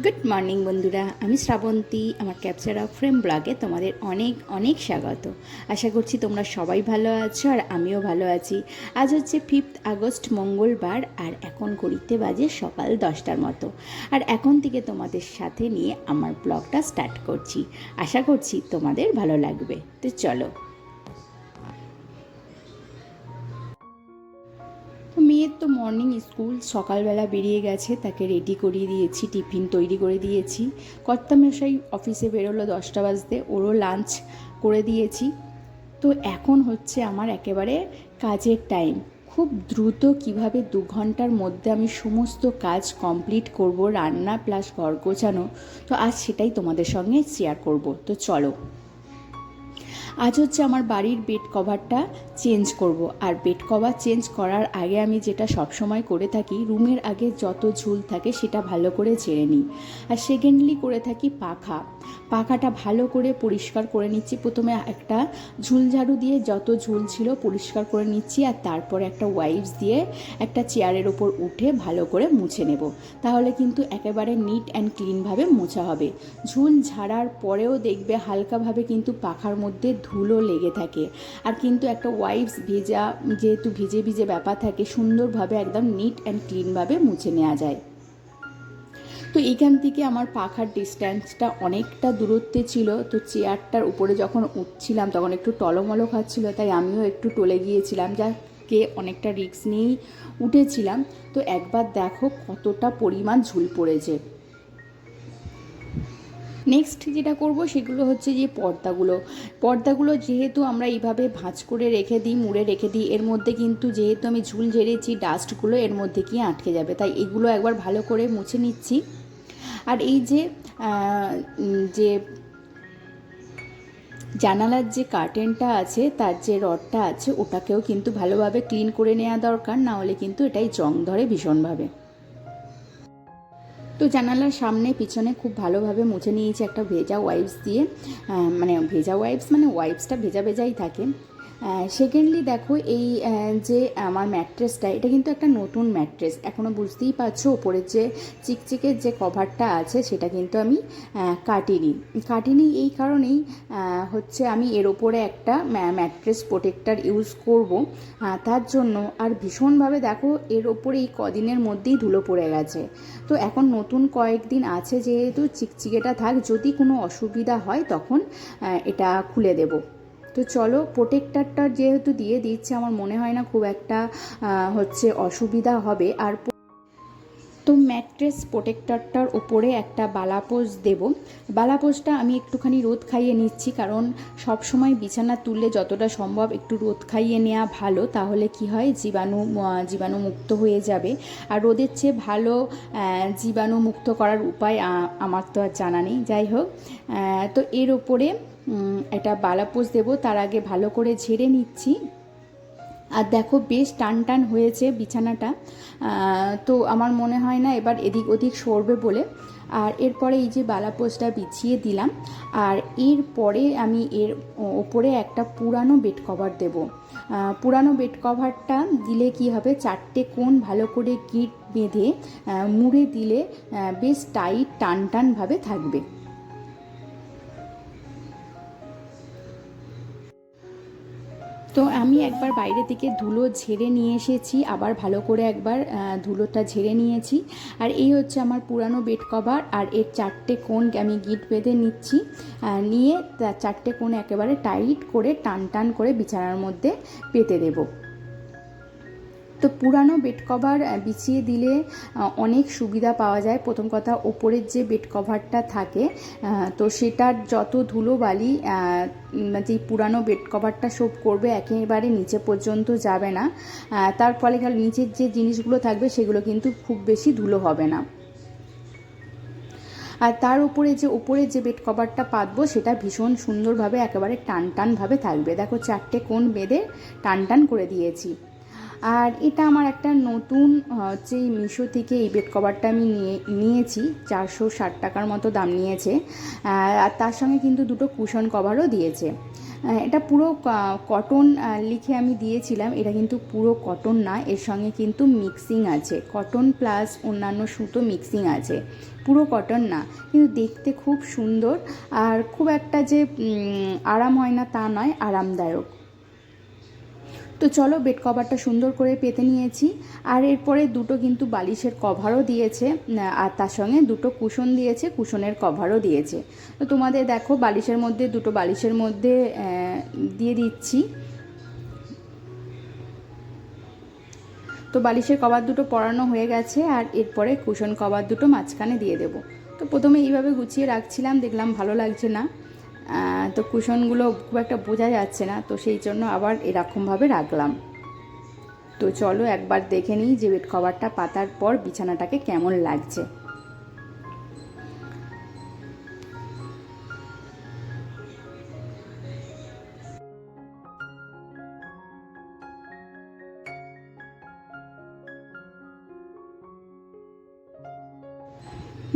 Good morning বন্ধুরা, আমি শ্রাবন্তী। আমার ক্যাপচার অফ ফ্রেম ব্লগে তোমাদের অনেক অনেক স্বাগত। আশা করছি তোমরা সবাই ভালো আছো আর আমিও ভালো আছি। আজ হচ্ছে 5 আগস্ট মঙ্গলবার, আর এখন ঘড়িতে বাজে সকাল 10টার মতো। আর এখন থেকে তোমাদের সাথে নিয়ে আমার ব্লগটা স্টার্ট করছি। আশা করছি তোমাদের ভালো লাগবে। তো চলো। মেয়ের তো মর্নিং স্কুল, সকালবেলা বেরিয়ে গেছে, তাকে রেডি করিয়ে দিয়েছি, টিফিন তৈরি করে দিয়েছি। কর্তামশাই অফিসে বেরোলো 10টা বাজতে, ওরও লাঞ্চ করে দিয়েছি। তো এখন হচ্ছে আমার একেবারে কাজের টাইম। খুব দ্রুত কিভাবে 2 ঘন্টার মধ্যে আমি সমস্ত কাজ কমপ্লিট করব, রান্না প্লাস ঘর গোছানো, তো আজ সেটাই তোমাদের সঙ্গে শেয়ার করব। তো চলো। আজ হচ্ছে আমার বাড়ির বেড কভারটা চেঞ্জ করব। আর বেড কভার চেঞ্জ করার আগে আমি যেটা সবসময় করে থাকি, রুমের আগে যত ঝুল থাকে সেটা ভালো করে ঝেড়ে নিই। আর সেকেন্ডলি করে থাকি পাখাটা ভালো করে পরিষ্কার করে নিচ্ছি। প্রথমে একটা ঝুল ঝাড়ু দিয়ে যত ঝুল ছিল পরিষ্কার করে নিচ্ছি, আর তারপরে একটা ওয়াইপস দিয়ে একটা চেয়ারের ওপর উঠে ভালো করে মুছে নেব। তাহলে কিন্তু একেবারে নিট অ্যান্ড ক্লিনভাবে মোছা হবে। ঝুল ঝাড়ার পরেও দেখবে হালকাভাবে কিন্তু পাখার মধ্যে ধুলো লেগে থাকে। আর কিন্তু একটা ওয়াইপস ভেজা, যেহেতু ভিজে ভিজে ব্যাপার থাকে, সুন্দরভাবে একদম নিট অ্যান্ড ক্লিনভাবে মুছে নেওয়া যায়। তো এইখান থেকে আমার পাখার ডিস্ট্যান্সটা অনেকটা দূরত্বে ছিল। তো চেয়ারটার উপরে যখন উঠছিলাম তখন একটু টলমলো খাচ্ছিল, তাই আমিও একটু টলে গিয়েছিলাম, যাকে অনেকটা রিস্ক নিয়েই উঠেছিলাম। তো একবার দেখো কতটা পরিমাণ ঝুল পড়েছে। নেক্সট যেটা করব সেগুলো হচ্ছে যে পর্দাগুলো যেহেতু আমরা এইভাবে ভাঁজ করে রেখে দিই, মুড়ে রেখে দিই, এর মধ্যে কিন্তু যেহেতু আমি ঝুল ঝেড়েছি, ডাস্টগুলো এর মধ্যে গিয়ে আটকে যাবে, তাই এগুলো একবার ভালো করে মুছে নিচ্ছি। আর এই যে যে জানালার যে কার্টেনটা আছে, তার যে রডটা আছে, ওটাকেও কিন্তু ভালোভাবে ক্লিন করে নেওয়া দরকার, না হলে কিন্তু এটাই জং ধরে ভীষণভাবে। তো জানালার সামনে পিছনে খুব ভালোভাবে মুছে নিয়েছি একটা ভেজা ওয়াইপস দিয়ে। ভেজা ওয়াইপস মানে ওয়াইপসটা ভেজা ভেজাই থাকে। সেকেন্ডলি দেখো, এই যে আমার ম্যাট্রেসটা, এটা কিন্তু একটা নতুন ম্যাট্রেস। এখনও বুঝতেই পারছো, ওপরের যে চিকচিকের যে কভারটা আছে সেটা কিন্তু আমি কাটিনি এই কারণেই হচ্ছে আমি এর ওপরে একটা ম্যাট্রেস প্রোটেক্টর ইউজ করব। তার জন্য আর ভীষণভাবে দেখো এর ওপরে এই কদিনের মধ্যেই ধুলো পড়ে গেছে। তো এখন নতুন কয়েকদিন আছে, যেহেতু চিকচিকেটা থাক, যদি কোনো অসুবিধা হয় তখন এটা খুলে দেব। তো চলো, প্রোটেক্টরটা যেহেতু দিয়ে দিচ্ছে, আমার মনে হয় না খুব একটা হচ্ছে অসুবিধা হবে। আর তো ম্যাট্রেস প্রোটেক্টরটার ওপরে একটা বালাপোষ দেব। বালাপোষটা আমি একটুখানি রোদ খাইয়ে নিচ্ছি, কারণ সব সময় বিছানা তুললে যতটা সম্ভব একটু রোদ খাইয়ে নেওয়া ভালো, তাহলে কি হয় জীবাণুমুক্ত হয়ে যাবে। আর রোদের চেয়ে ভালো জীবাণুমুক্ত করার উপায় আমার তো আর জানা নেই। যাই হোক, তো এর ওপরে একটা বালাপোষ দেবো। তার আগে ভালো করে ঝেড়ে নিচ্ছি। আর দেখো বেশ টান হয়েছে বিছানাটা। তো আমার মনে হয় না এবার এদিক ওদিক সরবে বলে। আর এরপরে এই যে বালাপোষটা বিছিয়ে দিলাম। আর এরপরে আমি এর ওপরে একটা পুরানো বেড কভার দেবো। পুরানো বেড কভারটা দিলে কি হবে, 4টে কোণ ভালো করে গিঁট বেঁধে মুড়ে দিলে বেশ টানভাবে থাকবে। তো আমি একবার বাইরে থেকে ধুলো ঝেড়ে নিয়ে এসেছি, আবার ভালো করে একবার ধুলোটা ঝেড়ে নিয়েছি। আর এই হচ্ছে আমার পুরানো বেড কভার। আর এর 4টে কোণ আমি গিঁট বেঁধে নিচ্ছি, নিয়ে 4টে কোণ একেবারে টাইট করে টান করে বিছানার মধ্যে পেতে দেবো। তো পুরানো বেড কভার বিছিয়ে দিলে অনেক সুবিধা পাওয়া যায়। প্রথম কথা, ওপরের যে বেড কভারটা থাকে, তো সেটার যত ধুলোবালি যে পুরানো বেড কভারটা শোপ করবে, একেবারে নিচে পর্যন্ত যাবে না। তার ফলে নিচের যে জিনিসগুলো থাকবে সেগুলো কিন্তু খুব বেশি ধুলো হবে না। আর তার উপরে যে বেড কভারটা পাতবো, সেটা ভীষণ সুন্দরভাবে একেবারে টানভাবে থাকবে। দেখো 4টে কোণ বেঁধে টান করে দিয়েছি। আর এটা আমার একটা নতুন হচ্ছে মিশো থেকে এই বেড কভারটা আমি নিয়েছি, 460 টাকার মতো দাম নিয়েছে। আর তার সঙ্গে কিন্তু দুটো কুশন কভারও দিয়েছে। এটা পুরো কটন লিখে আমি দিয়েছিলাম, এটা কিন্তু পুরো কটন না, এর সঙ্গে কিন্তু মিক্সিং আছে, কটন প্লাস অন্যান্য সুতো মিক্সিং আছে, পুরো কটন না, কিন্তু দেখতে খুব সুন্দর। আর খুব একটা যে আরাম হয় না তা নয়, আরামদায়ক। তো চলো, বেড কভারটা সুন্দর করে পেতে নিয়েছি। আর এরপরে দুটো কিন্তু বালিশের কভারও দিয়েছে, আর তার সঙ্গে দুটো কুশন দিয়েছে, কুশনের কভারও দিয়েছে। তো তোমাদের দেখো বালিশের মধ্যে, দুটো বালিশের মধ্যে দিয়ে দিচ্ছি। তো বালিশের কভার দুটো পরানো হয়ে গেছে, আর এরপরে কুশন কভার দুটো মাঝখানে দিয়ে দেবো। তো প্রথমে এইভাবে গুছিয়ে রাখছিলাম, দেখলাম ভালো লাগছে না, তো কুশনগুলো খুব একটা বোঝা যাচ্ছে না, তো সেই জন্য আবার এরকমভাবে রাখলাম। তো চলো একবার দেখে নিই যে বেড কভারটা পাতার পর বিছানাটাকে কেমন লাগছে।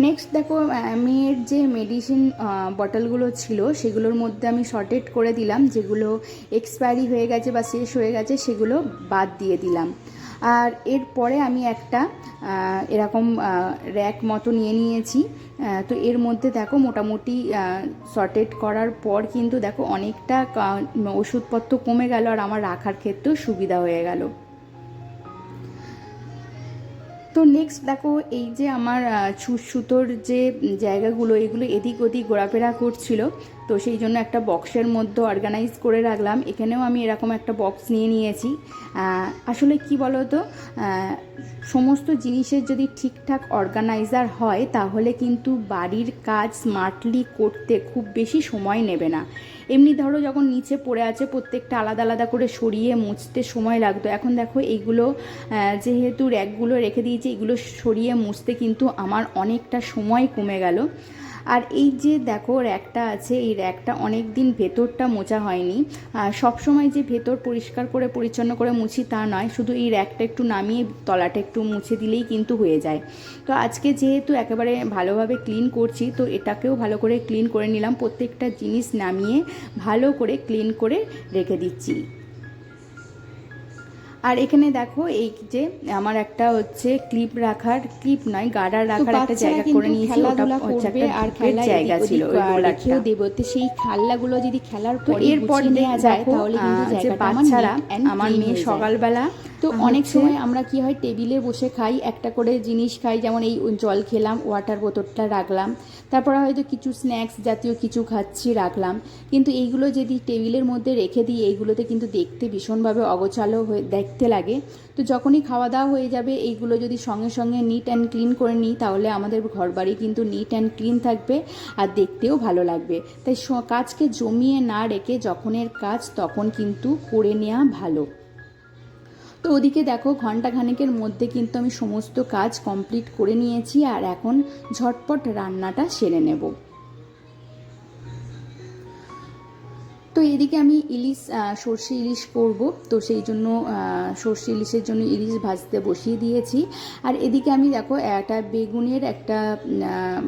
নেক্সট দেখো, মেয়ের যে মেডিসিন বটলগুলো ছিল সেগুলোর মধ্যে আমি শর্টেড করে দিলাম, যেগুলো এক্সপায়ারি হয়ে গেছে বা শেষ হয়ে গেছে সেগুলো বাদ দিয়ে দিলাম। আর এরপরে আমি একটা এরকম র্যাক মতো নিয়ে নিয়েছি। তো এর মধ্যে দেখো মোটামুটি শর্টেড করার পর কিন্তু দেখো অনেকটা ওষুধপত্র কমে গেল, আর আমার রাখার ক্ষেত্রেও সুবিধা হয়ে গেল। তো নেক্সট দেখো, এই যে আমার সুতোর যে জায়গাগুলো, এগুলো এদিক ওদিক ঘোরাফেরা করছিল, তো সেই জন্য একটা বক্সের মধ্যে অর্গানাইজ করে রাখলাম। এখানেও আমি এরকম একটা বক্স নিয়ে নিয়েছি। আসলে কি বলো তো, সমস্ত জিনিসের যদি ঠিকঠাক অর্গানাইজার হয় তাহলে কিন্তু বাড়ির কাজ স্মার্টলি করতে খুব বেশি সময় নেবে না। এমনি ধরো যখন নিচে পড়ে আছে প্রত্যেকটা আলাদা আলাদা করে সরিয়ে মুছতে সময় লাগতো, এখন দেখো এইগুলো যেহেতু র্যাকগুলো রেখে দিয়েছি, এগুলো সরিয়ে মুছতে কিন্তু আমার অনেকটা সময় কমে গেল। আর এই যে দেখো র্যাকটা আছে, এই র্যাকটা অনেক দিন ভেতরটা মোছা হয়নি। সব সময় যে ভেতর পরিষ্কার করে পরিচ্ছন্ন করে মুছি তা নয়, শুধু এই র্যাকটা একটু নামিয়ে তলাটা একটু মুছে দিলেই কিন্তু হয়ে যায়। তো আজকে যেহেতু একেবারে ভালোভাবে ক্লিন করছি, তো এটাকেও ভালো করে ক্লিন করে নিলাম, প্রত্যেকটা জিনিস নামিয়ে ভালো করে ক্লিন করে রেখে দিচ্ছি। আর এখানে দেখো এই যে আমার একটা হচ্ছে ক্লিপ রাখার, ক্লিপ নয় গার্ডার রাখার একটা জায়গা করে নিয়েছি, ওটা হচ্ছে একটা আর খেলার জায়গা ছিল, রেখেও দেবো। তো সেই খাল্লাগুলো যদি খেলার পর এরপর নেওয়া যায় তাহলে কিন্তু জায়গাটা বাচ্চারা, আমার মেয়ে সকালবেলা তো অনেক সময় আমরা কি হয় টেবিলে বসে খাই, একটা করে জিনিস খাই, যেমন এই জল খেলাম, ওয়াটার বোতলটা রাখলাম, তারপরে হয়তো কিছু স্ন্যাক্স জাতীয় কিছু খাচ্ছি রাখলাম, কিন্তু এইগুলো যদি টেবিলের মধ্যে রেখে দিই এইগুলোতে কিন্তু দেখতে ভীষণভাবে অগোছালো হয়ে দেখতে লাগে। তো যখনই খাওয়া দাওয়া হয়ে যাবে এইগুলো যদি সঙ্গে সঙ্গে নিট অ্যান্ড ক্লিন করে নিই তাহলে আমাদের ঘরবাড়ি কিন্তু নিট অ্যান্ড ক্লিন থাকবে আর দেখতেও ভালো লাগবে। তাই কাজকে জমিয়ে না রেখে যখনের কাজ তখন কিন্তু করে নেওয়া ভালো। তো ওদিকে দেখো ঘন্টাখানেকের মধ্যে কিন্তু আমি সমস্ত কাজ কমপ্লিট করে নিয়েছি, আর এখন ঝটপট রান্নাটা সেরে নেব। তো এদিকে আমি ইলিশ, সর্ষে ইলিশ করব, তো সেই জন্য সর্ষে ইলিশের জন্য ইলিশ ভাজতে বসিয়ে দিয়েছি। আর এদিকে আমি দেখো একটা বেগুনের একটা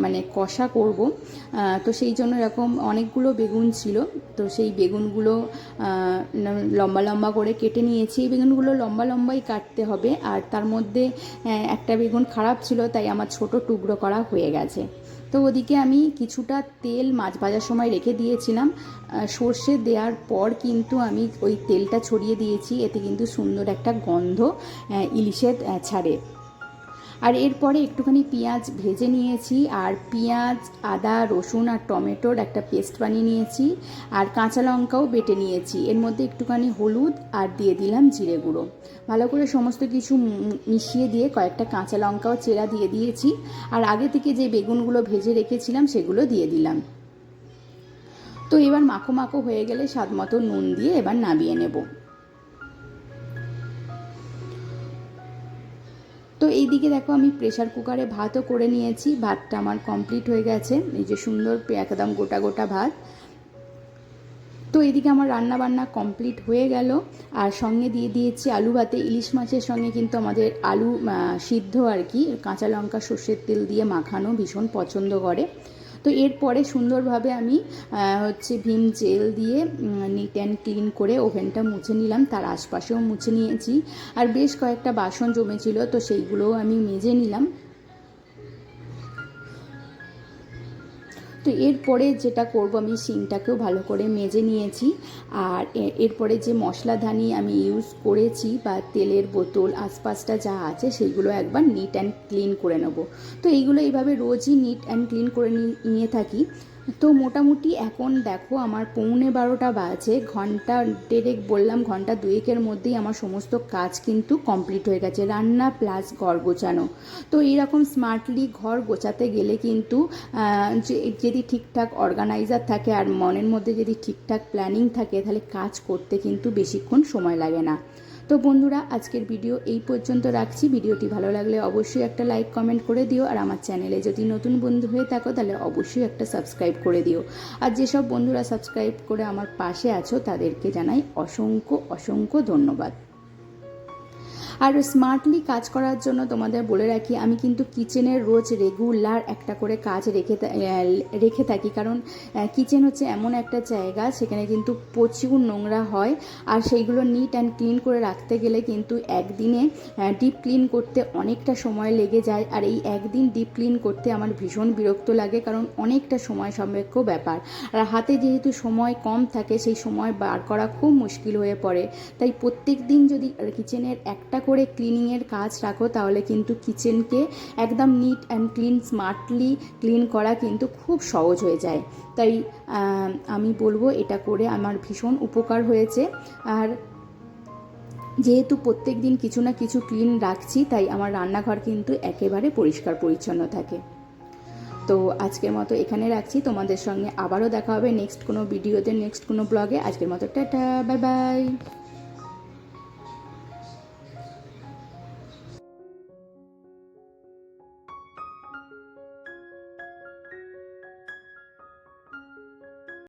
মানে কষা করব, তো সেই জন্য এরকম অনেকগুলো বেগুন ছিল, তো সেই বেগুনগুলো লম্বা লম্বা করে কেটে নিয়েছি। এই বেগুনগুলো লম্বা লম্বাই কাটতে হবে, আর তার মধ্যে একটা বেগুন খারাপ ছিল তাই আমার ছোট টুকরো করা হয়ে গেছে। তো ওদিকে আমি কিছুটা তেল মাছ ভাজার সময় রেখে দিয়েছিলাম, সর্ষে দেওয়ার পর কিন্তু আমি ওই তেলটা ছড়িয়ে দিয়েছি, এতে কিন্তু সুন্দর একটা গন্ধ ইলিশের ছাড়ে। আর এরপরে একটুখানি পেঁয়াজ ভেজে নিয়েছি, আর পেঁয়াজ, আদা, রসুন আর টমেটোর একটা পেস্ট বানিয়ে নিয়েছি, আর কাঁচা লঙ্কাও বেটে নিয়েছি, এর মধ্যে একটুখানি হলুদ আর দিয়ে দিলাম জিরে গুঁড়ো। ভালো করে সমস্ত কিছু মিশিয়ে দিয়ে কয়েকটা কাঁচা লঙ্কাও চেরা দিয়ে দিয়েছি, আর আগে থেকে যে বেগুনগুলো ভেজে রেখেছিলাম সেগুলো দিয়ে দিলাম। তো এবার মাখো মাখো হয়ে গেলে স্বাদ মতো নুন দিয়ে এবার নামিয়ে নেব। তো এইদিকে দেখো আমি প্রেশার কুকারে ভাতও করে নিয়েছি, ভাতটা আমার কমপ্লিট হয়ে গেছে, এই যে সুন্দর একদম গোটা গোটা ভাত। তো এদিকে আমার রান্না বান্না কমপ্লিট হয়ে গেল, আর সঙ্গে দিয়ে দিয়েছি আলু ভাতে। ইলিশ মাছের সঙ্গে কিন্তু আমাদের আলু সিদ্ধ আর কি, কাঁচা লঙ্কা সর্ষের তেল দিয়ে মাখানো ভীষণ পছন্দ করে। তো এরপরে সুন্দরভাবে আমি ভিম জেল দিয়ে নিট অ্যান্ড ক্লিন করে ওভেনটা মুছে নিলাম, তার আশপাশেও মুছে নিয়েছি। আর বেশ কয়েকটা বাসন জমেছিল, তো সেইগুলোও আমি মেজে নিলাম। তো এরপরে যেটা করব, আমি সিংটাকেও ভালো করে মেজে নিয়েছি। আর এরপরে যে মশলাদানি আমি ইউজ করেছি বা তেলের বোতল আশপাশটা যা আছে সেইগুলো একবার নিট অ্যান্ড ক্লিন করে নেব। তো এইগুলো এইভাবে রোজই নিট অ্যান্ড ক্লিন করে নিয়ে থাকি। তো মোটামুটি এখন দেখো আমার 11:45 বাজে, ঘন্টা দেড়েক বললাম, ঘন্টা দুয়েকের মধ্যেই আমার সমস্ত কাজ কিন্তু কমপ্লিট হয়ে গেছে, রান্না প্লাস ঘর গোছানো। তো এইরকম স্মার্টলি ঘর গোছাতে গেলে কিন্তু যদি ঠিকঠাক অর্গানাইজার থাকে আর মনের মধ্যে যদি ঠিকঠাক প্ল্যানিং থাকে, তাহলে কাজ করতে কিন্তু বেশিক্ষণ সময় লাগে না। তো বন্ধুরা, আজকের ভিডিও এই পর্যন্ত রাখছি। ভিডিওটি ভালো লাগলে অবশ্যই একটা লাইক কমেন্ট করে দিও, আর আমার চ্যানেলে যদি নতুন বন্ধু হয়ে থাকো তাহলে অবশ্যই একটা সাবস্ক্রাইব করে দিও। আর যেসব বন্ধুরা সাবস্ক্রাইব করে আমার পাশে আছো তাদেরকে জানাই অসংখ্য অসংখ্য ধন্যবাদ। আর স্মার্টলি কাজ করার জন্য তোমাদের বলে রাখি, আমি কিন্তু কিচেনের রোজ রেগুলার একটা করে কাজ রেখে থাকি, কারণ কিচেন হচ্ছে এমন একটা জায়গা সেখানে কিন্তু প্রচুর নোংরা হয়, আর সেইগুলো নিট অ্যান্ড ক্লিন করে রাখতে গেলে কিন্তু একদিনে ডিপ ক্লিন করতে অনেকটা সময় লেগে যায়। আর এই একদিন ডিপ ক্লিন করতে আমার ভীষণ বিরক্ত লাগে, কারণ অনেকটা সময় সাপেক্ষ ব্যাপার, আর হাতে যেহেতু সময় কম থাকে সেই সময় বার করা খুব মুশকিল হয়ে পড়ে। তাই প্রত্যেক দিন যদি কিচেনের একটা করে ক্লিনিংয়ের কাজ রাখো, তাহলে কিন্তু কিচেনকে একদম neat and clean smartly clean করা কিন্তু খুব সহজ হয়ে যায়। তাই আমি বলবো এটা করে আমার ভীষণ উপকার হয়েছে। আর যেহেতু প্রত্যেক দিন কিছু না কিছু ক্লিন রাখছি, তাই আমার রান্নাঘর কিন্তু একেবারে পরিষ্কার পরিচ্ছন্ন থাকে। তো আজকের মতো এখানে রাখছি, তোমাদের সঙ্গে আবারও দেখা হবে নেক্সট কোনো ভিডিওতে, নেক্সট কোনো ব্লগে। আজকের মতো টাটা, বাই বাই।